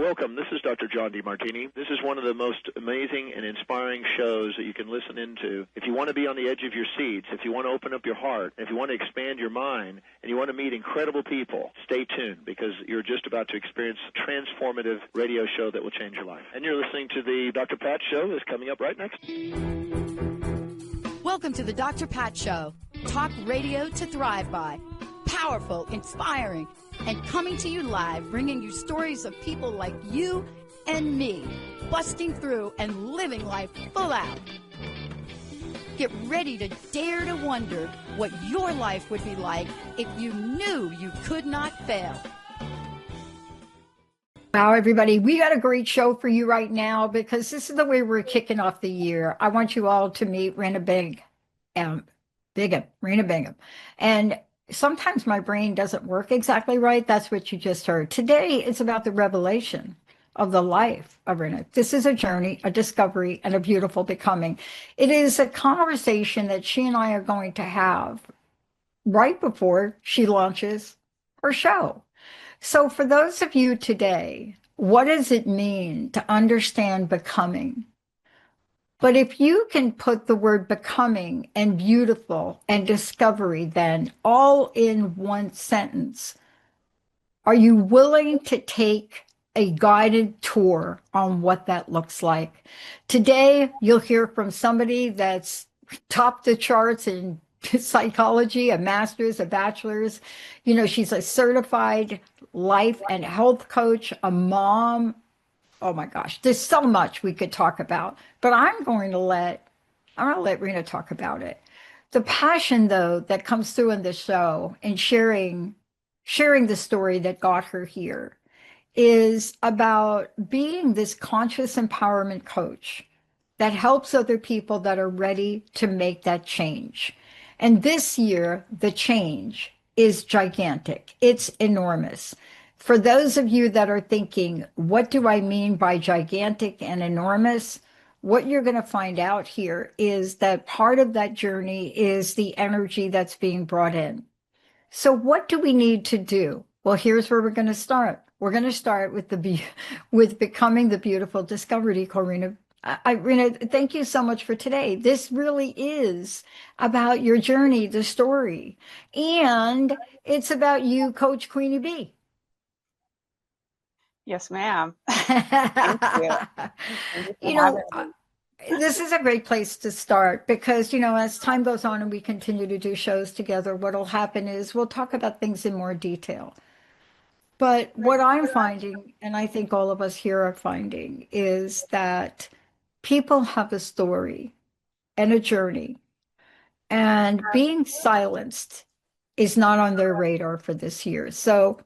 Welcome. This is Dr. John DeMartini. This is one of the most amazing and inspiring shows that you can listen into. If you want to be on the edge of your seats, if you want to open up your heart, if you want to expand your mind, and you want to meet incredible people, stay tuned because you're just about to experience a transformative radio show that will change your life. And you're listening to the Dr. Pat Show that's coming up right next. Welcome to the Dr. Pat Show. Talk radio to thrive by. Powerful, inspiring, and coming to you live, bringing you stories of people like you and me, busting through and living life full out. Get ready to dare to wonder what your life would be like if you knew you could not fail. Wow, everybody, we got a great show for you right now because this is the way we're kicking off the year. I want you all to meet Renia Bigham. And sometimes my brain doesn't work exactly right. That's what you just heard. Today, it's about the revelation of the life of Renia. This is a journey, a discovery, and a beautiful becoming. It is a conversation that she and I are going to have right before she launches her show. So for those of you today, what does it mean to understand becoming? But if you can put the word becoming and beautiful and discovery then all in one sentence, are you willing to take a guided tour on what that looks like? Today, you'll hear from somebody that's topped the charts in psychology, a master's, a bachelor's. You know, she's a certified life and health coach, a mom. Oh my gosh, there's so much we could talk about, but I'm going to let Renia talk about it. The passion, though, that comes through in the show and sharing the story that got her here is about being this conscious empowerment coach that helps other people that are ready to make that change. And this year, the change is gigantic. It's enormous. For those of you that are thinking, what do I mean by gigantic and enormous? What you're going to find out here is that part of that journey is the energy that's being brought in. So what do we need to do? Well, here's where we're going to start. We're going to start with becoming the beautiful discovery, Renia. Renia, thank you so much for today. This really is about your journey, the story, and it's about you, Coach Queenie B. Yes, ma'am. Thank you. You know, this is a great place to start because, you know, as time goes on and we continue to do shows together, what'll happen is we'll talk about things in more detail. But what I'm finding, and I think all of us here are finding, is that people have a story and a journey, and being silenced is not on their radar for this year. So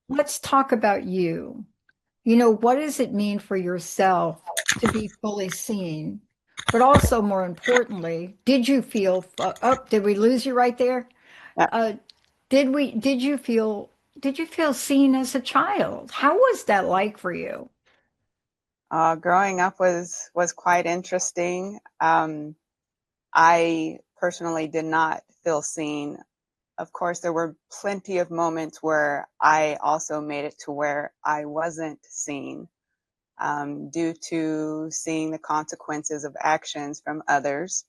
let's talk about you. You know, what does it mean for yourself to be fully seen? But also, more importantly, did you feel, did we lose you right there? Did you feel seen as a child? How was that like for you? Growing up was quite interesting. I personally did not feel seen. Of course, there were plenty of moments where I also made it to where I wasn't seen due to seeing the consequences of actions from others,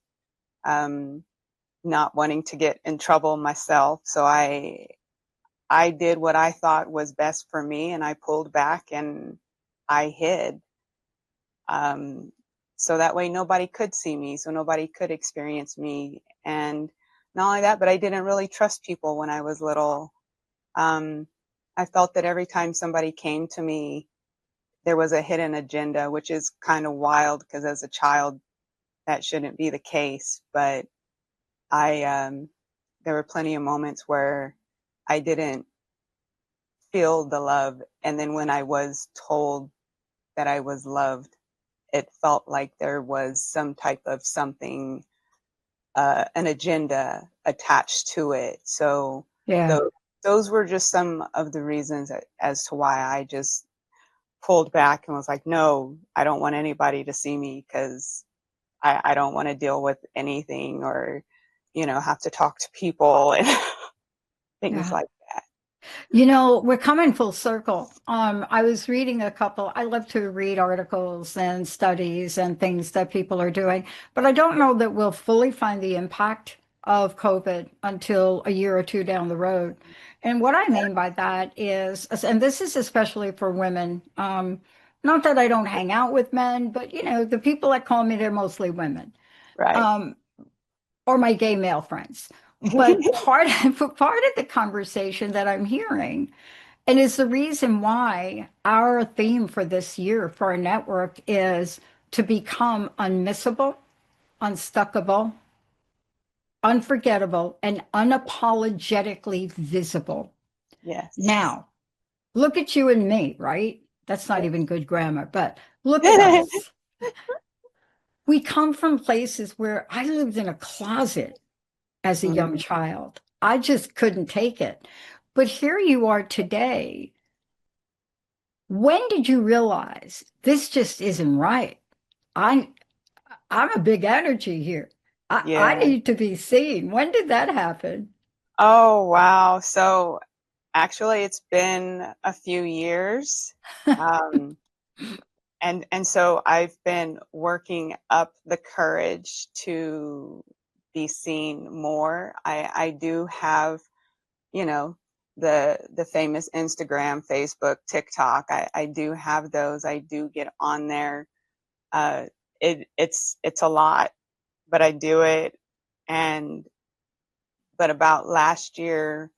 not wanting to get in trouble myself. So I did what I thought was best for me, and I pulled back and I hid. So that way nobody could see me, so nobody could experience me. And not only that, but I didn't really trust people when I was little. I felt that every time somebody came to me, there was a hidden agenda, which is kind of wild because as a child, that shouldn't be the case. But there were plenty of moments where I didn't feel the love. And then when I was told that I was loved, it felt like there was some type of something, an agenda attached to it. So yeah, those were just some of the reasons as to why I just pulled back and was like, no, I don't want anybody to see me because I don't want to deal with anything or, you know, have to talk to people and things like that. You know, we're coming full circle. I was reading I love to read articles and studies and things that people are doing, but I don't know that we'll fully find the impact of COVID until a year or two down the road. And what I mean by that is, and this is especially for women, not that I don't hang out with men, but you know, the people that call me, they're mostly women. Right. Um, or my gay male friends. But part of the conversation that I'm hearing, and is the reason why our theme for this year for our network is to become unmissable, unstuckable, unforgettable, and unapologetically visible. Yes. Now, look at you and me, right? That's not even good grammar, but look at us. We come from places where I lived in a closet as a young Mhm. child. I just couldn't take it. But here you are today. When did you realize this just isn't right? I I'm a big energy here. I Yeah. need to be seen. When did that happen? Oh, wow. So actually, it's been a few years. Um, and so I've been working up the courage to be seen more. I do have, you know, the famous Instagram, Facebook, TikTok. I do have those. I do get on there. It's a lot, but I do it. And but about last year,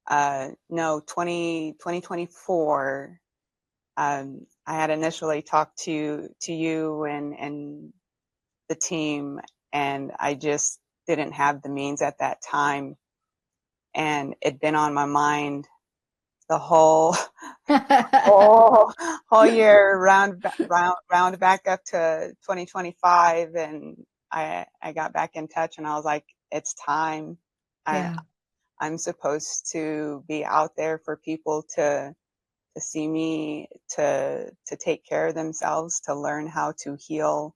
no, 2024, I had initially talked to you and the team, and I just didn't have the means at that time, and it'd been on my mind the whole whole whole year, round back up to 2025, and I got back in touch, and I was like, it's time. I Yeah. I'm supposed to be out there for people to see me, to take care of themselves, to learn how to heal,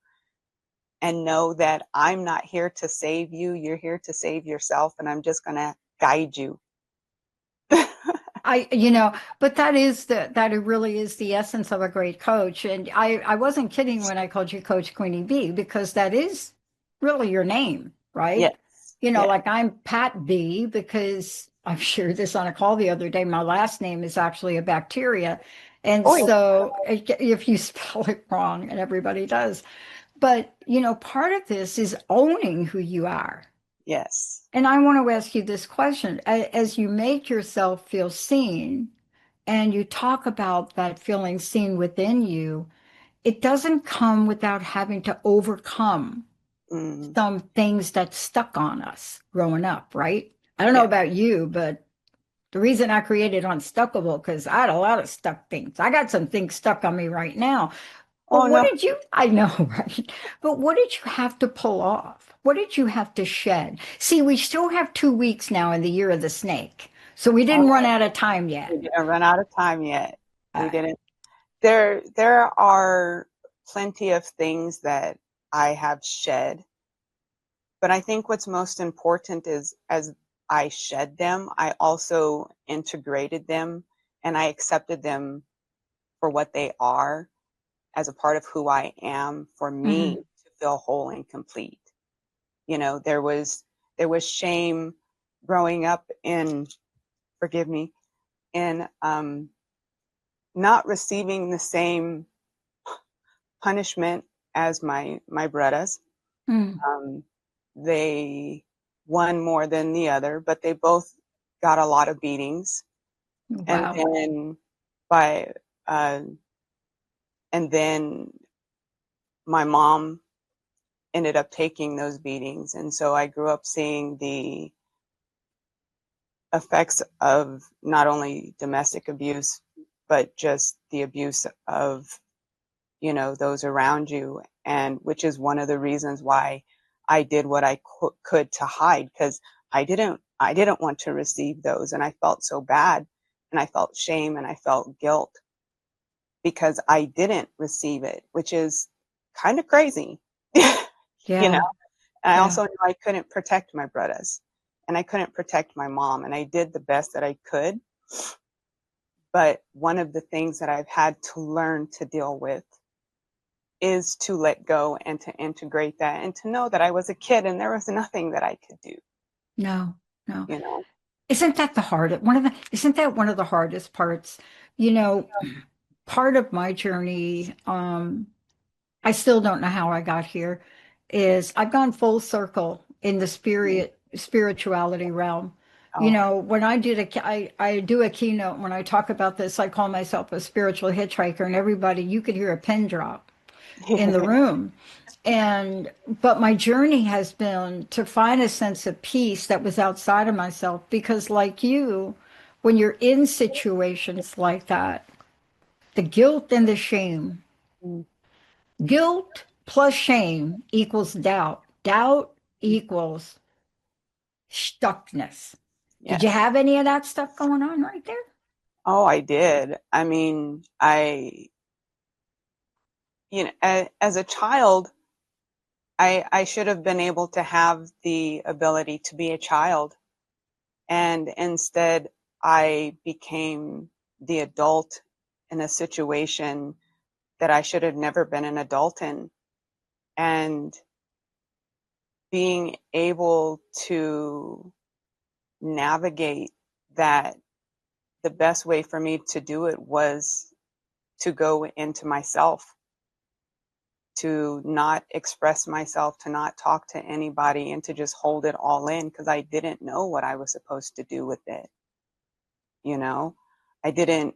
and know that I'm not here to save you. You're here to save yourself, and I'm just going to guide you. You know, but that it really is the essence of a great coach. And I wasn't kidding when I called you Coach Queenie B, because that is really your name, right? Yes. You know, Yeah. like I'm Pat B because I've shared this on a call the other day. My last name is actually a bacteria. And Oh, yeah. so if you spell it wrong, and everybody does, but you know, part of this is owning who you are. Yes. And I want to ask you this question. As you make yourself feel seen and you talk about that feeling seen within you, it doesn't come without having to overcome Mm, some things that stuck on us growing up, right? I don't know yeah. about you, but the reason I created Unstuckable, because I had a lot of stuck things. I got some things stuck on me right now. But Oh, what no. did you, I know, right? But what did you have to pull off? What did you have to shed? See, we still have 2 weeks now in the year of the snake. So we didn't run out of time yet. We didn't run out of time yet. We Uh, didn't. There are plenty of things that I have shed, but I think what's most important is as I shed them, I also integrated them and I accepted them for what they are as a part of who I am for me mhm. to feel whole and complete. You know, there was shame growing up in, forgive me, in not receiving the same punishment as my brothers. Mm. Um, they one more than the other, but they both got a lot of beatings. And Wow. then by uh, and then my mom ended up taking those beatings, and so I grew up seeing the effects of not only domestic abuse, but just the abuse of those around you, and which is one of the reasons why I did what I could to hide, because I didn't want to receive those, and I felt so bad, and I felt shame, and I felt guilt because I didn't receive it, which is kind of crazy. you know Yeah. and I Yeah. also knew I couldn't protect my brothers, and I couldn't protect my mom, and I did the best that I could, But one of the things that I've had to learn to deal with is to let go and to integrate that and to know that I was a kid and there was nothing that I could do, No, no. you know? Isn't that the hardest isn't that one of the hardest parts? You know, part of my journey, I still don't know how I got here, is I've gone full circle in the spirituality realm. You Oh, know, when I do a keynote, when I talk about this, I call myself a spiritual hitchhiker, and everybody, you could hear a pin drop in the room. And but my journey has been to find a sense of peace that was outside of myself because like you, when you're in situations like that, the guilt and the shame, mm, guilt plus shame equals doubt. Doubt equals stuckness. Did you yes. have any of that stuff going on right there? Oh, I did. I mean, as a child, I should have been able to have the ability to be a child. And instead, I became the adult in a situation that I should have never been an adult in. And being able to navigate that, the best way for me to do it was to go into myself, to not express myself, to not talk to anybody, and to just hold it all in because I didn't know what I was supposed to do with it. You know, I didn't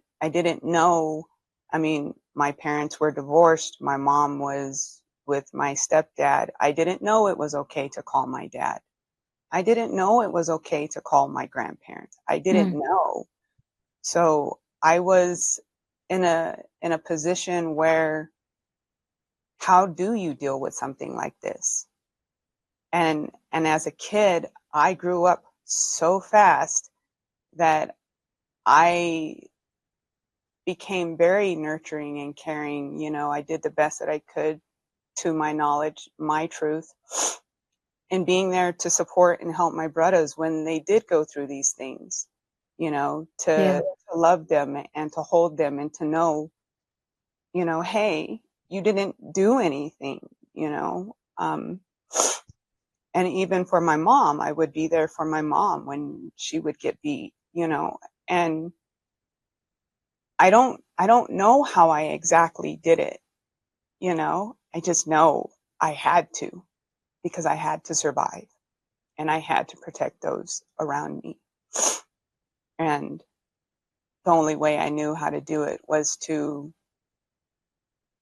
know. I mean, my parents were divorced. My mom was with my stepdad. I didn't know it was okay to call my dad. I didn't know it was okay to call my grandparents. I didn't Mm, know. So I was in a position where how do you deal with something like this? And as a kid, I grew up so fast that I became very nurturing and caring. I did the best that I could to my knowledge, my truth, and being there to support and help my brothers when they did go through these things, yeah, to love them and to hold them and to know, hey, you didn't do anything, you know. And even for my mom, I would be there for my mom when she would get beat, and I don't know how I exactly did it, I just know I had to because I had to survive and I had to protect those around me. And the only way I knew how to do it was to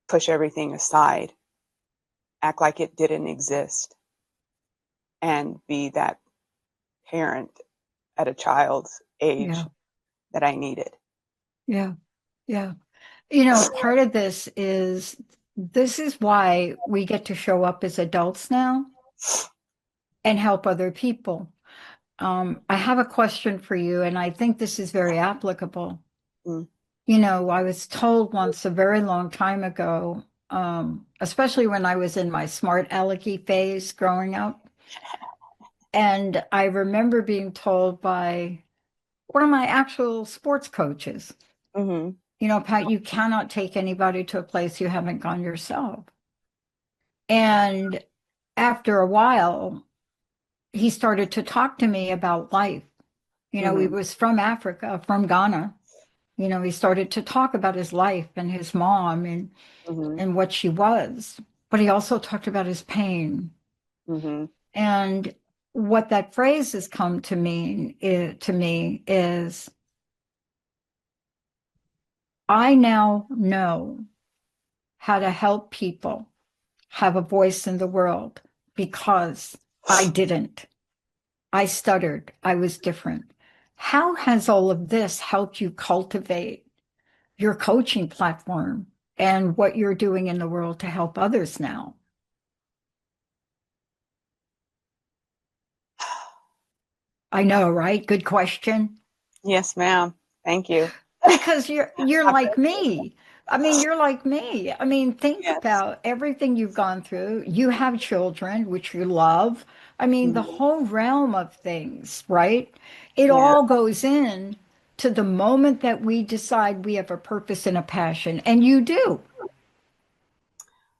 push everything aside, act like it didn't exist, and be that parent at a child's age yeah, that I needed. yeah, yeah. You know, part of this is why we get to show up as adults now and help other people. I have a question for you, and I think this is very applicable. Mm, You know, I was told once a very long time ago, especially when I was in my smart alecky phase growing up, and I remember being told by one of my actual sports coaches, mhm, you know, Pat, you cannot take anybody to a place you haven't gone yourself. And after a while, he started to talk to me about life. You know, he mhm, was from Africa, from Ghana. You know, he started to talk about his life and his mom mhm, and what she was, but he also talked about his pain. mhm. And what that phrase has come to mean to me is I now know how to help people have a voice in the world because I didn't. I stuttered. I was different. How has all of this helped you cultivate your coaching platform and what you're doing in the world to help others now? I know, right? Good question. Yes, ma'am. Thank you. Because you're I like appreciate me. I mean, you're like me. I mean, think Yes. about everything you've gone through. You have children, which you love. I mean, the Mhm. whole realm of things, right? It Yeah. all goes in. to the moment that we decide we have a purpose and a passion. And you do.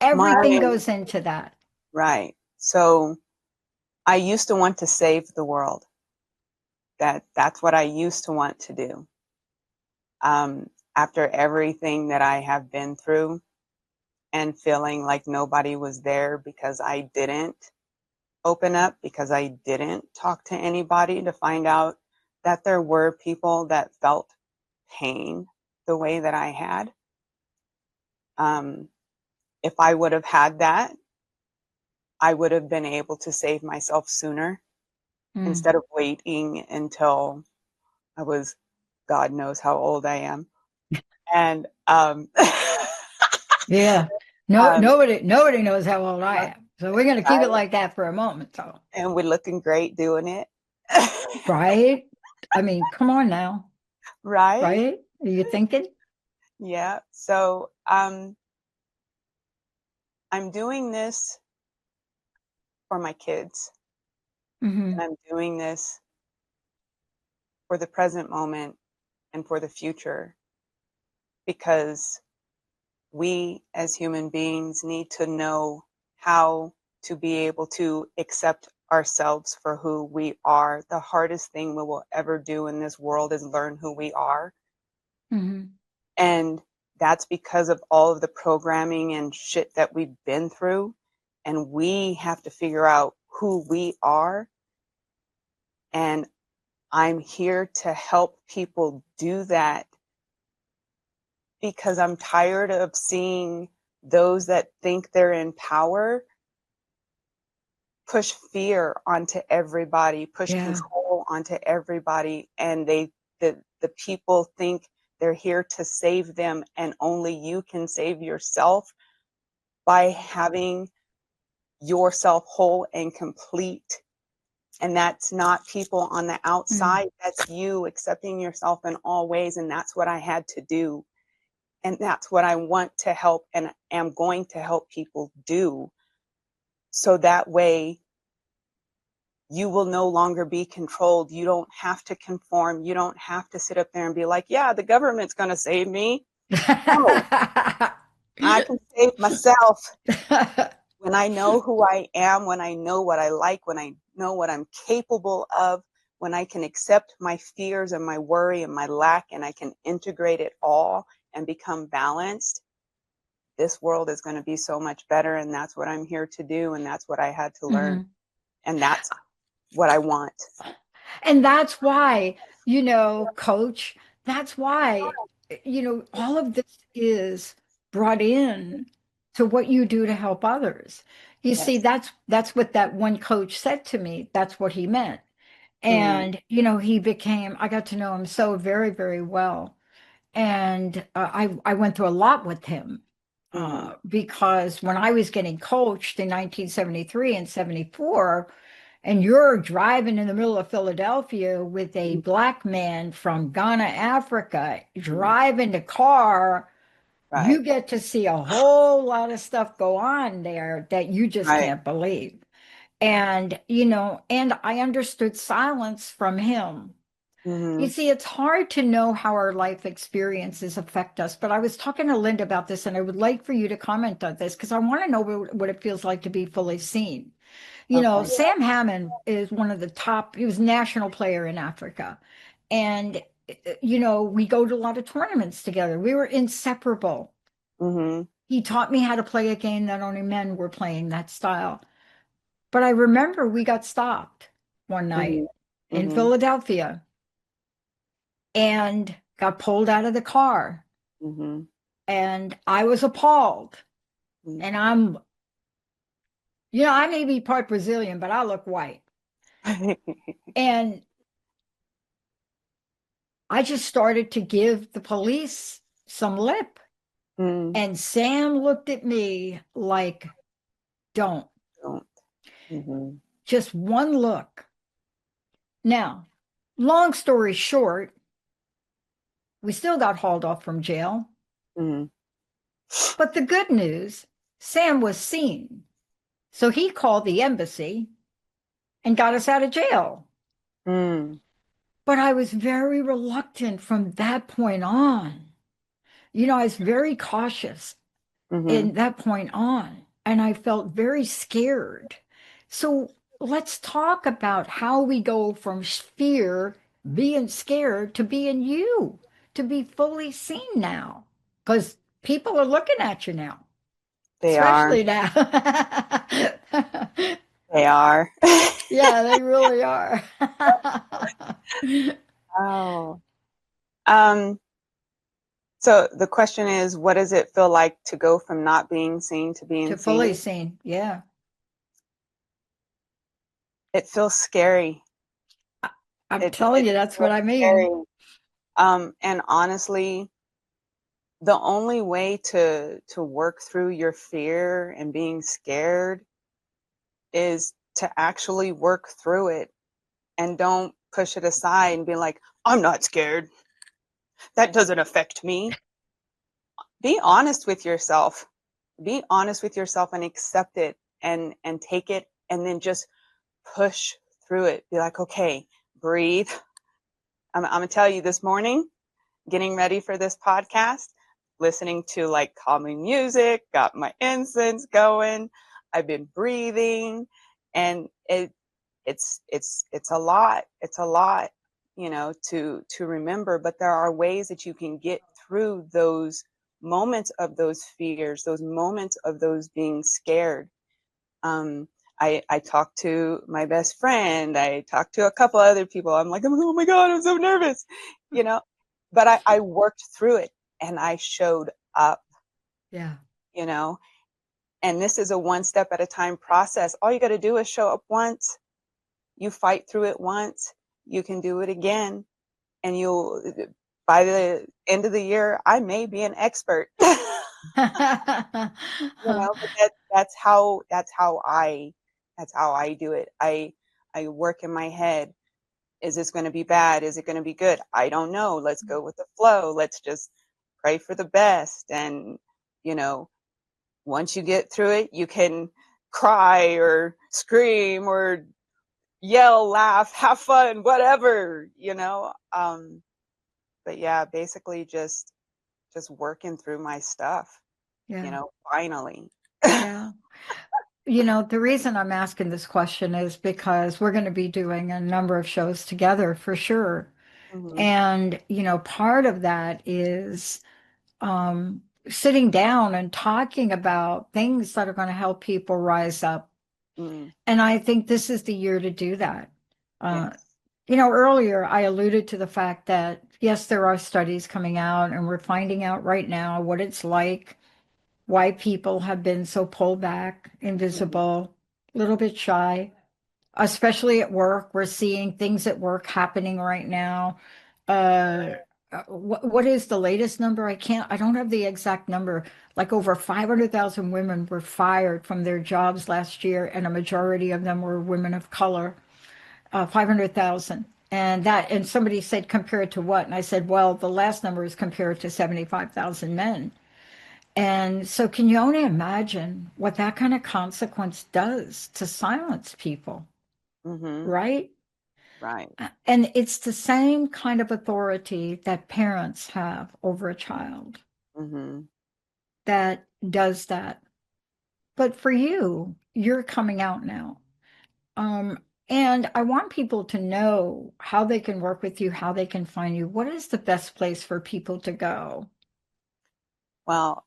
Everything goes into that. Right. So I used to want to save the world. That's what I used to want to do. After everything that I have been through and feeling like nobody was there because I didn't open up, because I didn't talk to anybody to find out that there were people that felt pain the way that I had. If I would have had that, I would have been able to save myself sooner instead of waiting until I was, God knows how old I am. And yeah, nobody knows how old I am. So we're going to keep it like that for a moment, though. And we're looking great doing it. Right? I mean, come on now. Right? Right? Are you thinking? Yeah. So I'm doing this for my kids. And I'm doing this for the present moment and for the future, because we as human beings need to know how to be able to accept ourselves for who we are. The hardest thing we will ever do in this world is learn who we are. And that's because of all of the programming and shit that we've been through. And we have to figure out who we are. And I'm here to help people do that, because I'm tired of seeing those that think they're in power push fear onto everybody, push control onto everybody, and the people think they're here to save them, and only you can save yourself by having yourself whole and complete. And that's not people on the outside, that's you accepting yourself in all ways. And that's what I had to do. And that's what I want to help and am going to help people do. So that way you will no longer be controlled. You don't have to conform. You don't have to sit up there and be like, yeah, the government's going to save me. No, I can save myself. When I know who I am, when I know what I like, when I know what I'm capable of, when I can accept my fears and my worry and my lack, and I can integrate it all and become balanced, this world is going to be so much better. And that's what I'm here to do. And that's what I had to learn. And that's what I want. And that's why, Coach, that's why, all of this is brought in to what you do to help others. You see, that's what that one coach said to me. That's what he meant. And, I got to know him so very, very well. And I went through a lot with him because when I was getting coached in 1973 and 74, and you're driving in the middle of Philadelphia with a black man from Ghana, Africa, driving the car, you get to see a whole lot of stuff go on there that you just can't believe. And, and I understood silence from him. You see, it's hard to know how our life experiences affect us. But I was talking to Linda about this, and I would like for you to comment on this because I want to know what it feels like to be fully seen. Sam Hammond is one of the top, he was national player in Africa. And, we go to a lot of tournaments together. We were inseparable. He taught me how to play a game that only men were playing that style. But I remember we got stopped one night in Philadelphia and got pulled out of the car. And I was appalled. And I may be part Brazilian, but I look white. And I just started to give the police some lip. And Sam looked at me like, don't. Just one look. Now, long story short, we still got hauled off from jail. But the good news, Sam was seen. So he called the embassy and got us out of jail. But I was very reluctant from that point on. I was very cautious Mm-hmm. in that point on, and I felt very scared. So let's talk about how we go from fear, being scared, to being you, to be fully seen now. Because people are looking at you now, They are. especially now. They are. Yeah, they really are. Oh. Um, so the question is, what does it feel like to go from not being seen to being To fully seen? seen, yeah. It feels scary. I'm It telling you, that's what feels I mean. scary. And honestly, the only way to work through your fear and being scared is to actually work through it, and don't push it aside and be like, I'm not scared. That doesn't affect me. Be honest with yourself. Be honest with yourself and accept it, and take it, and then just push through it. Be like, okay, breathe. I'm gonna tell you, this morning, getting ready for this podcast, listening to like calming music, got my incense going. I've been breathing, and it's a lot. It's a lot, to remember. But there are ways that you can get through those moments of those fears, those moments of those being scared. Um, I talked to my best friend. I talked to a couple other people. I'm like, oh my God, I'm so nervous, you know. But I worked through it, and I showed up, Yeah. you know. And this is a one step at a time process. All you got to do is show up once. You fight through it once. You can do it again, and you'll. By the end of the year, I may be an expert. But that's how I do it. I work in my head. Is this going to be bad? Is it going to be good? I don't know. Let's go with the flow. Let's just pray for the best. And you know, once you get through it, you can cry or scream or yell, laugh, have fun, whatever. But yeah, basically just working through my stuff, Yeah. finally. Yeah. The reason I'm asking this question is because we're going to be doing a number of shows together for sure. Hmm. And, part of that is sitting down and talking about things that are going to help people rise up. Mm, And I think this is the year to do that. Uh, yes. Earlier I alluded to the fact that, yes, there are studies coming out, and we're finding out right now what it's like, why people have been so pulled back, Mhm, invisible, a little bit shy, especially at work. We're seeing things at work happening right now. Uh, what is the latest number? I don't have the exact number. Like over 500,000 women were fired from their jobs last year, and a majority of them were women of color. 500,000. And somebody said, compared to what? And I said, well, the last number is compared to 75,000 men. And so, can you only imagine what that kind of consequence does to silence people, mhm, right? right. And it's the same kind of authority that parents have over a child Mhm, that does that. But for you, you're coming out now. Um, and I want people to know how they can work with you, how they can find you. What is the best place for people to go? well,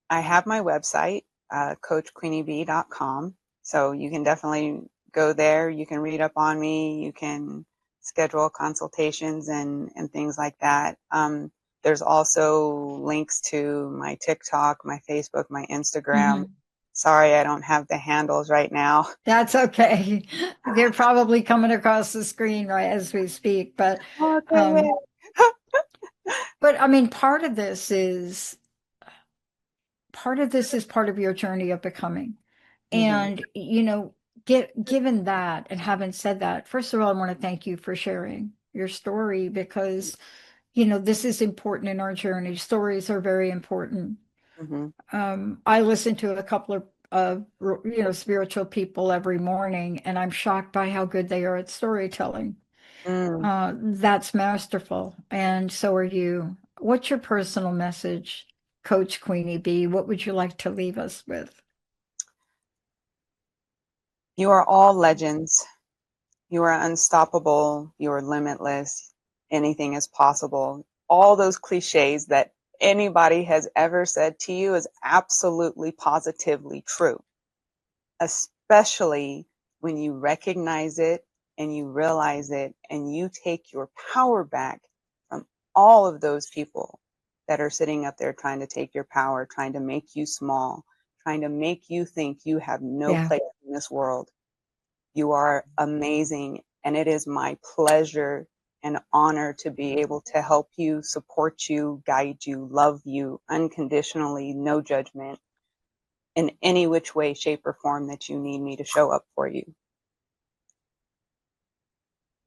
I have my website, coachqueenieb.com. So you can definitely go there. You can read up on me. You can schedule consultations and things like that. There's also links to my TikTok, my Facebook, my Instagram. Mhm. Sorry, I don't have the handles right now. That's okay. They're probably coming across the screen right as we speak, Okay. um, but I mean, part of this is part of your journey of becoming. Hmm. And, given that and having said that, first of all, I want to thank you for sharing your story because, this is important in our journey. Stories are very important. Hmm. I listen to a couple of spiritual people every morning, and I'm shocked by how good they are at storytelling. That's masterful. And so are you. What's your personal message, Coach Queenie B? What would you like to leave us with? You are all legends. You are unstoppable. You are limitless. Anything is possible. All those cliches that anybody has ever said to you is absolutely positively true, especially when you recognize it and you realize it and you take your power back from all of those people that are sitting up there trying to take your power, trying to make you small, trying to make you think you have no Yeah. place in this world. You are amazing, and it is my pleasure and honor to be able to help you, support you, guide you, love you unconditionally, no judgment, in any which way, shape, or form that you need me to show up for you.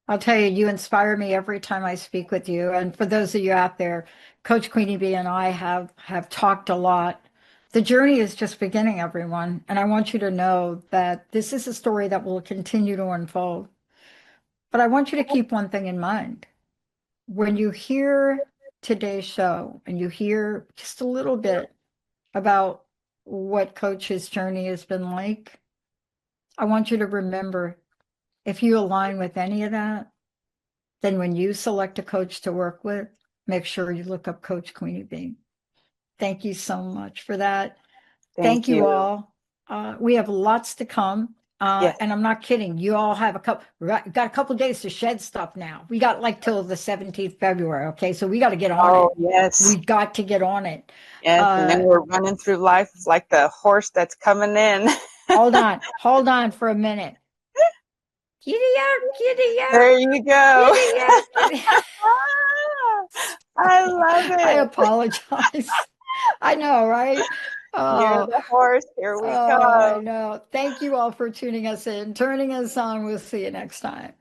I'll tell you, you inspire me every time I speak with you. And for those of you out there, Coach Queenie B and I have talked a lot. The journey is just beginning, everyone. And I want you to know that this is a story that will continue to unfold. But I want you to keep one thing in mind. When you hear today's show and you hear just a little bit about what Coach's journey has been like, I want you to remember, if you align with any of that, then when you select a coach to work with, make sure you look up Coach Queenie B. Thank you so much for that. Thank Thank you you. all. We have lots to come. Yes. And I'm not kidding. You all have got a couple days to shed stuff now. We got like till the 17th February. Okay. So we got to get on Oh, it. yes. We got to get on it. Yes. And then we're running through life like the horse that's coming in. Hold on for a minute. Giddy up, giddy up, There you go. giddy up, giddy up. I love I it. apologize. I know, right? You're Oh, the horse. Here we oh, I come. know. Thank you all for tuning us in, turning us on. We'll see you next time.